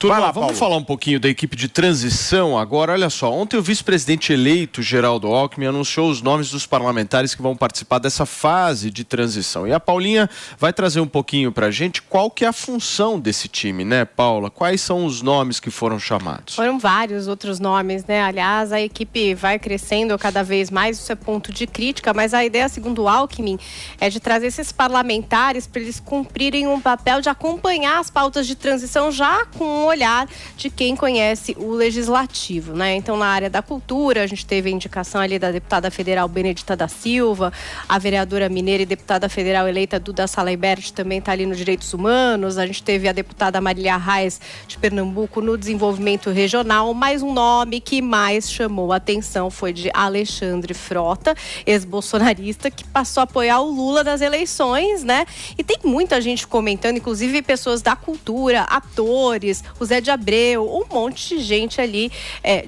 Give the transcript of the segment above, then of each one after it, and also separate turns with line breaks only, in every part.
Turma, vamos falar um pouquinho da equipe de transição agora. Olha só, ontem o vice-presidente eleito, Geraldo Alckmin, anunciou os nomes dos parlamentares que vão participar dessa fase de transição. E a Paulinha vai trazer um pouquinho pra gente qual que é a função desse time, né, Paula? Quais são os nomes que foram chamados?
Foram vários outros nomes, né? Aliás, a equipe vai crescendo cada vez mais, isso é ponto de crítica, mas a ideia, segundo o Alckmin, é de trazer esses parlamentares para eles cumprirem um papel de acompanhar as pautas de transição já com um olhar de quem conhece o legislativo, né? Então, na área da cultura, a gente teve a indicação ali da deputada federal Benedita da Silva, a vereadora mineira e deputada federal eleita Duda Salem-Bert também está ali nos direitos humanos, a gente teve a deputada Marília Reis de Pernambuco no desenvolvimento regional, mas um nome que mais chamou a atenção foi de Alexandre Frota, ex-bolsonarista, que passou a apoiar o Lula nas eleições, né? E tem muita gente comentando, inclusive pessoas da cultura, atores, o Zé de Abreu, um monte de gente ali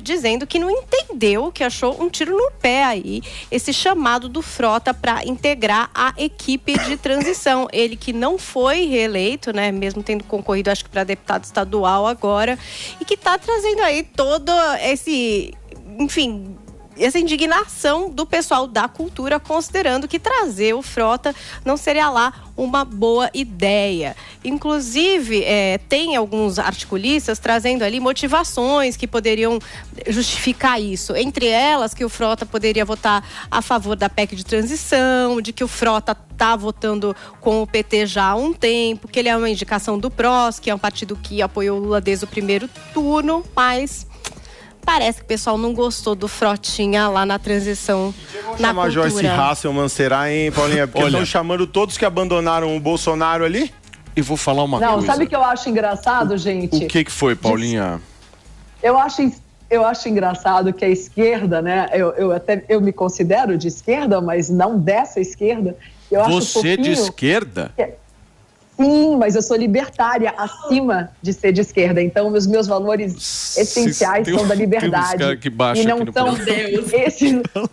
dizendo que não entendeu, que achou um tiro no pé aí, esse chamado do Frota para integrar a equipe de transição. Ele que não foi reeleito, né, mesmo tendo concorrido, acho que para deputado estadual agora, e que está trazendo aí todo essa indignação do pessoal da cultura, considerando que trazer o Frota não seria lá uma boa ideia. Inclusive, tem alguns articulistas trazendo ali motivações que poderiam justificar isso. Entre elas, que o Frota poderia votar a favor da PEC de transição, de que o Frota está votando com o PT já há um tempo, que ele é uma indicação do PROS, que é um partido que apoiou o Lula desde o primeiro turno, mas parece que o pessoal não gostou do Frotinha lá na transição na cultura.
Joyce Hasselman, será, hein, Paulinha? Porque estão chamando todos que abandonaram o Bolsonaro ali?
E vou falar uma coisa.
Não, sabe o que eu acho engraçado, gente?
O que foi, Paulinha?
Eu acho engraçado que a esquerda, né? Eu me considero de esquerda, mas não dessa esquerda.
Você de esquerda?
Sim, mas eu sou libertária acima de ser de esquerda. Então, os meus valores essenciais são da liberdade.
E não são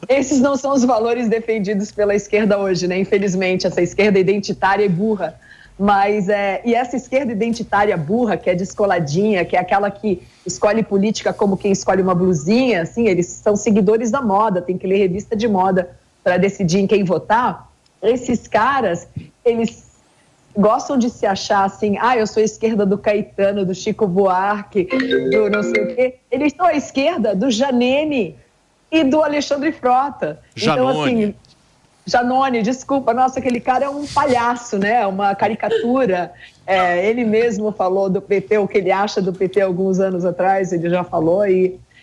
esses não são os valores defendidos pela esquerda hoje, né? Infelizmente, essa esquerda identitária e burra. Mas e essa esquerda identitária burra, que é descoladinha, que é aquela que escolhe política como quem escolhe uma blusinha, assim, eles são seguidores da moda, tem que ler revista de moda para decidir em quem votar. Esses caras, eles gostam de se achar assim, eu sou a esquerda do Caetano, do Chico Buarque, do não sei o quê. Eles são a esquerda do Janene e do Alexandre Frota.
Janone.
Então, assim, Janone, desculpa, nossa, aquele cara é um palhaço, né? Uma caricatura. Ele mesmo falou do PT, o que ele acha do PT alguns anos atrás, ele já falou.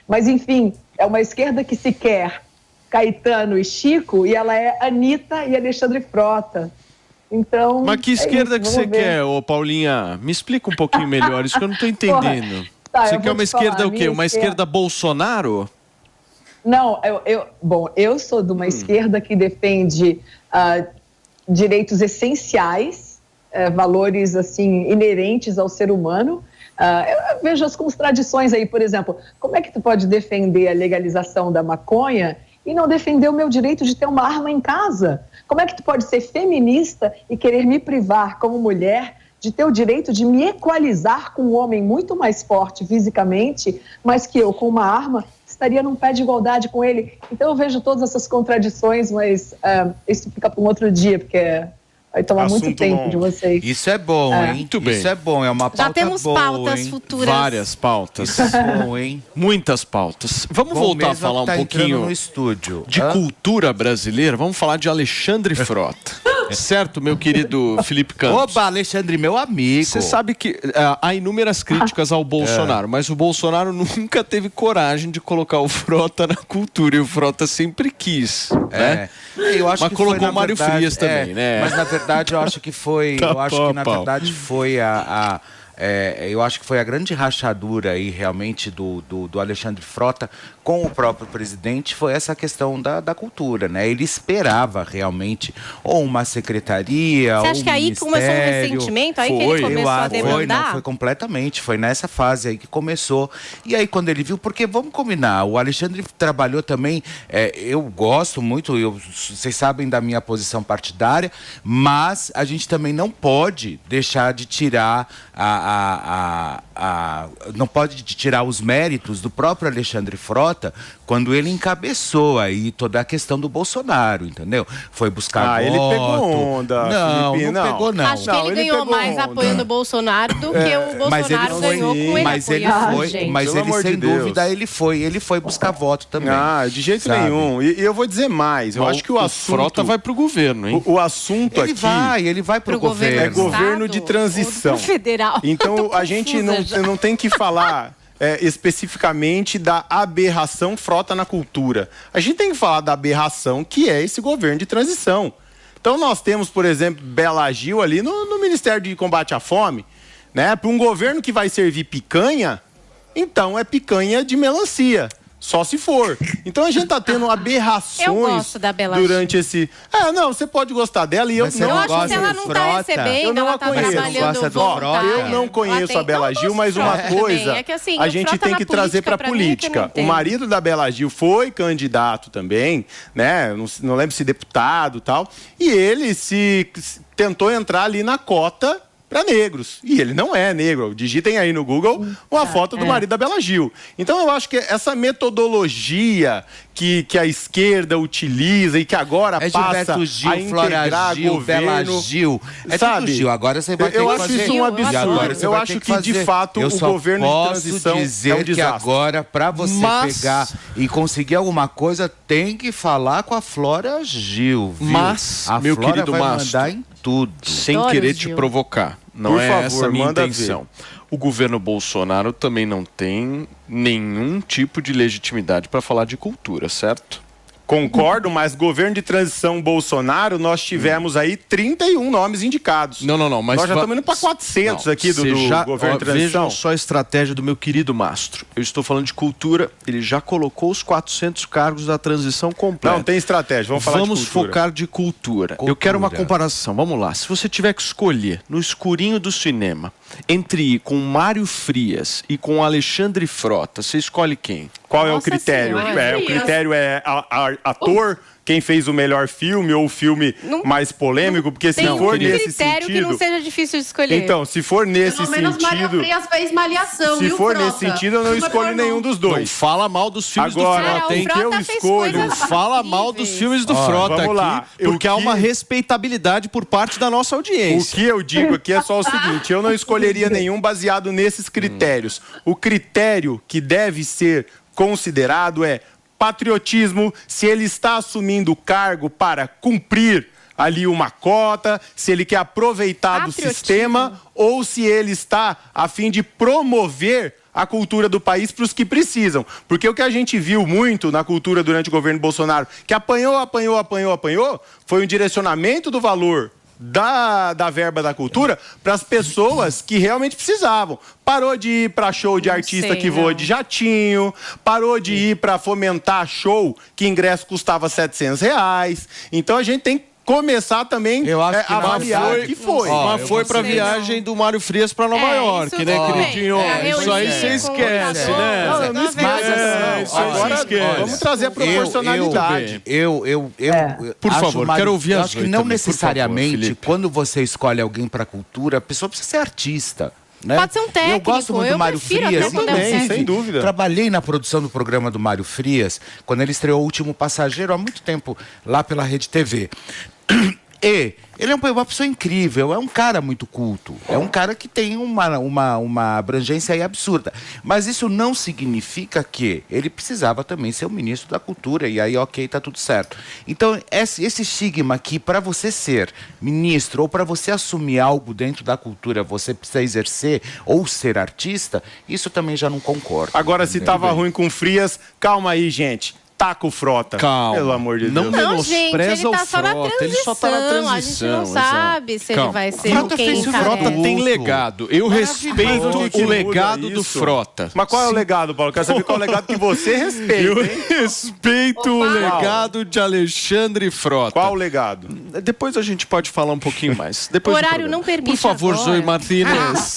Mas, enfim, é uma esquerda que se quer Caetano e Chico, e ela é Anitta e Alexandre Frota. Então,
mas que esquerda que você quer, ô Paulinha? Me explica um pouquinho melhor, isso que eu não estou entendendo. Você quer uma esquerda o quê? Uma esquerda Bolsonaro?
Não, eu sou de uma esquerda que defende direitos essenciais, valores assim inerentes ao ser humano. Eu vejo as contradições aí, por exemplo, como é que tu pode defender a legalização da maconha e não defender o meu direito de ter uma arma em casa? Como é que tu pode ser feminista e querer me privar como mulher de ter o direito de me equalizar com um homem muito mais forte fisicamente, mas que eu, com uma arma, estaria num pé de igualdade com ele? Então eu vejo todas essas contradições, mas isso fica para um outro dia, porque vai tomar muito tempo de vocês.
Isso é bom, hein?
Muito bem.
Isso é bom, é uma pauta boa.
Já temos pautas futuras.
Várias pautas.
Isso é bom, hein?
Muitas pautas. Vamos voltar a falar um pouquinho
no estúdio.
de cultura brasileira. Vamos falar de Alexandre Frota. Certo, meu querido Felipe Campos?
Oba, Alexandre, meu amigo.
Você sabe que há inúmeras críticas ao Bolsonaro, mas o Bolsonaro nunca teve coragem de colocar o Frota na cultura, e o Frota sempre quis, né?
Eu acho
mas
que
colocou
foi,
o Mário Frias também, né?
Mas na verdade eu acho que foi, na verdade foi eu acho que foi a grande rachadura aí realmente do Alexandre Frota com o próprio presidente, foi essa questão da cultura, né? Ele esperava realmente ou uma secretaria,
Você acha que aí começou um ressentimento, aí que ele começou a demandar?
Foi completamente, foi nessa fase aí que começou. E aí quando ele viu, porque vamos combinar, o Alexandre trabalhou também, eu gosto muito, vocês sabem da minha posição partidária, mas a gente também não pode deixar de tirar não pode tirar os méritos do próprio Alexandre Frota quando ele encabeçou aí toda a questão do Bolsonaro, entendeu? Foi buscar voto.
Ele pegou onda, Felipe,
não pegou não.
Acho que ele ganhou mais apoio do Bolsonaro do que o Bolsonaro ganhou com ele.
Mas ele sem dúvida, ele foi buscar voto também.
De jeito nenhum. E eu vou dizer mais, eu acho que o assunto...
Frota vai pro governo, hein?
O assunto
ele vai pro governo.
É governo de transição.
Federal.
Então a gente não tem que falar especificamente da aberração Frota na cultura. A gente tem que falar da aberração que é esse governo de transição. Então nós temos, por exemplo, Bela Gil ali no Ministério de Combate à Fome, né? Para um governo que vai servir picanha, então é picanha de melancia. Só se for. Então a gente tá tendo aberrações
eu gosto da Bela
durante esse... você pode gostar dela e eu não
acho que ela não tá recebendo,
eu não
ela
a
tá
conheço.
trabalhando voluntária.
Eu não conheço a Bela Gil, mas uma coisa a gente tem que trazer para política. O marido da Bela Gil foi candidato também, né? Não lembro se deputado e tal. E ele se tentou entrar ali na cota para negros. E ele não é negro. Digitem aí no Google uma foto do marido da Bela Gil. Então eu acho que essa metodologia que a esquerda utiliza e que agora passa
Gil,
a integrar
Gil,
governo...
Bela Gil.
Sabe?
Tudo Gil. Agora você vai ter que fazer...
Eu acho isso um absurdo. Eu acho que, de fato, o governo de transição
dizer
é um desastre.
Que agora, para você pegar e conseguir alguma coisa, tem que falar com a Flora Gil, viu?
Mas,
a
meu
Flora
querido
vai
Mastro,
mandar em tudo.
Sem querer te provocar. Não
Por
é
favor,
essa a minha
manda
intenção.
ver.
O governo Bolsonaro também não tem nenhum tipo de legitimidade para falar de cultura, certo?
Concordo, mas governo de transição Bolsonaro, nós tivemos aí 31 nomes indicados.
Não, mas
nós já estamos indo para 400 aqui do governo de transição.
Vejam só a estratégia do meu querido Mastro. Eu estou falando de cultura, ele já colocou os 400 cargos da transição completa.
Não, tem estratégia, vamos falar de cultura.
Vamos focar de cultura. Eu quero uma comparação, vamos lá. Se você tiver que escolher, no escurinho do cinema, entre ir com Mário Frias e com Alexandre Frota, você escolhe quem?
Qual é o critério? O critério é ator, quem fez o melhor filme ou o filme mais polêmico? Porque se for nesse sentido...
que não seja difícil de escolher.
Então, se for nesse sentido...
Pelo menos Mário Frias fez Malhação,
Se for nesse sentido, eu não escolho nenhum dos dois.
Não fala mal dos filmes do Frota, hein?
Que eu escolho...
Não fala mal dos filmes do Frota aqui, porque há uma respeitabilidade por parte da nossa audiência.
O que eu digo aqui é só o seguinte, eu não escolheria nenhum baseado nesses critérios. O critério que deve ser considerado é patriotismo, se ele está assumindo o cargo para cumprir ali uma cota, se ele quer aproveitar do sistema ou se ele está a fim de promover a cultura do país para os que precisam. Porque o que a gente viu muito na cultura durante o governo Bolsonaro, que apanhou, foi um direcionamento do valor da verba da cultura para as pessoas que realmente precisavam. Parou de ir para show de artista que voa de jatinho, parou de ir para fomentar show que ingresso custava R$700. Então a gente tem que começar também a avaliar que foi.
Mas foi pra viagem do Mário Frias pra Nova York, né, queridinho? Isso aí você esquece, né?
Não esquece. Agora vamos trazer a proporcionalidade.
Por favor, quero ouvir as
acho que não necessariamente, quando você escolhe alguém pra cultura, a pessoa precisa ser artista. Né?
Pode ser um técnico.
Eu gosto muito do Mário Frias.
Sem dúvida.
Trabalhei na produção do programa do Mário Frias, quando ele estreou O Último Passageiro, há muito tempo, lá pela Rede TV. E ele é uma pessoa incrível, é um cara muito culto, é um cara que tem uma abrangência aí absurda. Mas isso não significa que ele precisava também ser o ministro da cultura, e aí tá tudo certo. Então, esse estigma que para você ser ministro ou para você assumir algo dentro da cultura, você precisa exercer ou ser artista, isso também já não concordo.
Agora, se estava ruim com Frias, calma aí, gente. Taca o Frota.
Calma.
Pelo amor de Deus.
Não menospreza o Frota. Ele só tá na transição.
A gente não sabe se ele vai ser quem
o Frota tem legado. Eu respeito o legado do Frota.
Mas qual é o legado, Paulo? Quero saber qual é o legado que você respeita.
Eu respeito o legado de Alexandre Frota.
Qual o legado?
Depois a gente pode falar um pouquinho mais.
O horário não permite.
Por favor,
agora.
Zoe Martínez.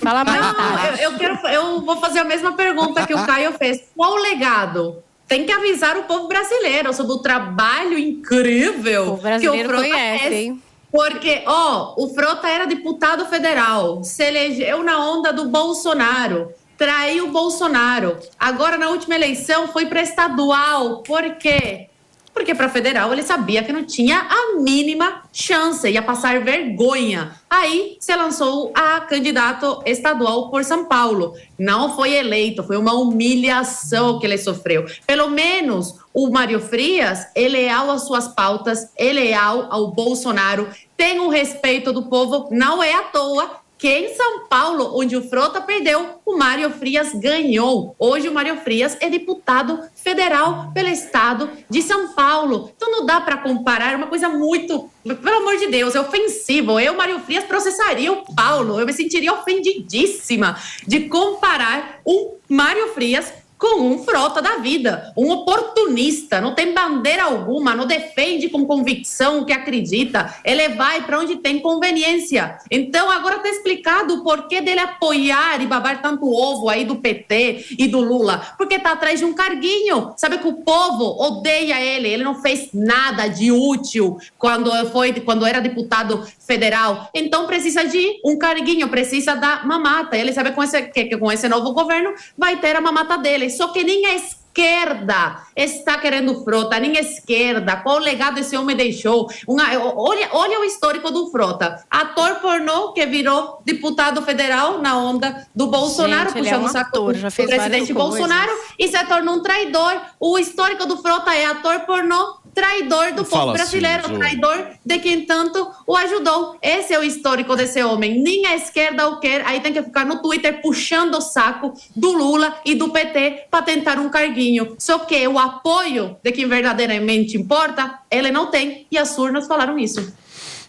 Fala mais tarde.
Eu vou fazer a mesma pergunta que o Caio fez. Qual o legado? Tem que avisar o povo brasileiro sobre o trabalho incrível
o brasileiro
que o Frota
conhece, hein?
Porque, o Frota era deputado federal, se elegeu na onda do Bolsonaro, traiu o Bolsonaro. Agora, na última eleição, foi para estadual. Por quê? Porque para federal ele sabia que não tinha a mínima chance, ia passar vergonha. Aí se lançou a candidato estadual por São Paulo. Não foi eleito, foi uma humilhação que ele sofreu. Pelo menos o Mário Frias é leal às suas pautas, é leal ao Bolsonaro, tem o respeito do povo, não é à toa que em São Paulo, onde o Frota perdeu, o Mário Frias ganhou. Hoje o Mário Frias é deputado federal pelo estado de São Paulo. Então não dá para comparar, é uma coisa muito, pelo amor de Deus, é ofensivo. Eu, Mário Frias, processaria o Paulo. Eu me sentiria ofendidíssima de comparar um Mário Frias com um Frota da vida, um oportunista, não tem bandeira alguma, não defende com convicção o que acredita, ele vai para onde tem conveniência. Então agora está explicado o porquê dele apoiar e babar tanto ovo aí do PT e do Lula, porque está atrás de um carguinho, sabe que o povo odeia ele não fez nada de útil quando era deputado federal, então precisa de um carguinho, precisa da mamata, ele sabe que com esse novo governo vai ter a mamata dele. Só que nem a esquerda está querendo Frota, nem a esquerda. Qual legado esse homem deixou? Olha o histórico do Frota. Ator pornô que virou deputado federal na onda do Bolsonaro, puxando o saco do presidente Bolsonaro e se tornou um traidor. O histórico do Frota é ator pornô, traidor do povo brasileiro, assim, traidor de quem tanto o ajudou. Esse é o histórico desse homem. Nem a esquerda o quer, aí tem que ficar no Twitter puxando o saco do Lula e do PT para tentar um carguinho. Só que o apoio de quem verdadeiramente importa, ele não tem, e as urnas falaram isso.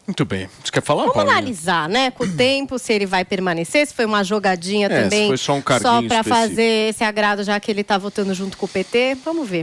Muito bem. Você quer falar,
Vamos
Paulinha?
analisar, né, com o tempo, se ele vai permanecer, se foi uma jogadinha também,
se foi só um carguinho
só para
específico.
fazer esse agrado, já que ele está votando junto com o PT. Vamos ver.